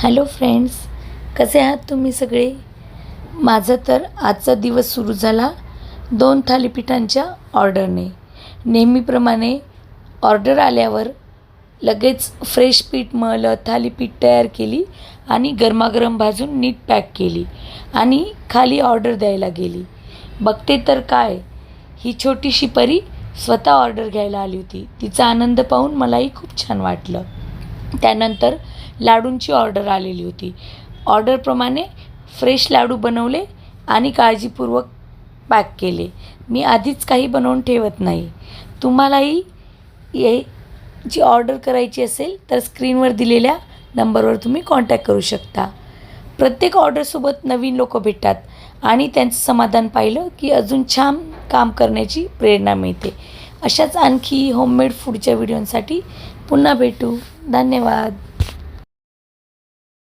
Hello friends, कसे आहात तुम्ही सगळे? माझा तर आजचा दिवस सुरू झाला 2 थालीपीठांच्या ऑर्डरने. नेहमीप्रमाणे ऑर्डर आल्यावर लगेच फ्रेश पीठ मळलं, थालीपीठ तयार केली आणि गरमागरम भाजून नीट पॅक केली आणि खाली ऑर्डर द्यायला गेली. बघते तर काय, ही छोटीशी परी स्वतः ऑर्डर घ्यायला आली होती. तिचा आनंद पाहून मलाही खूप छान वाटलं. त्यानंतर लाडूंची ऑर्डर आलेली होती. ऑर्डरप्रमाणे फ्रेश लाडू बनवले आणि काळजीपूर्वक पॅक केले. मी आधीच काही बनवून ठेवत नाही. तुम्हालाही जी ऑर्डर करायची असेल तर स्क्रीनवर दिलेल्या नंबरवर तुम्ही कॉन्टॅक्ट करू शकता. प्रत्येक ऑर्डरसोबत नवीन लोक भेटतात आणि त्यांचं समाधान पाहिलं की अजून छान काम करण्याची प्रेरणा मिळते. अशाच आणखी होममेड फूडच्या व्हिडिओंसाठी पुन्हा भेटू. धन्यवाद.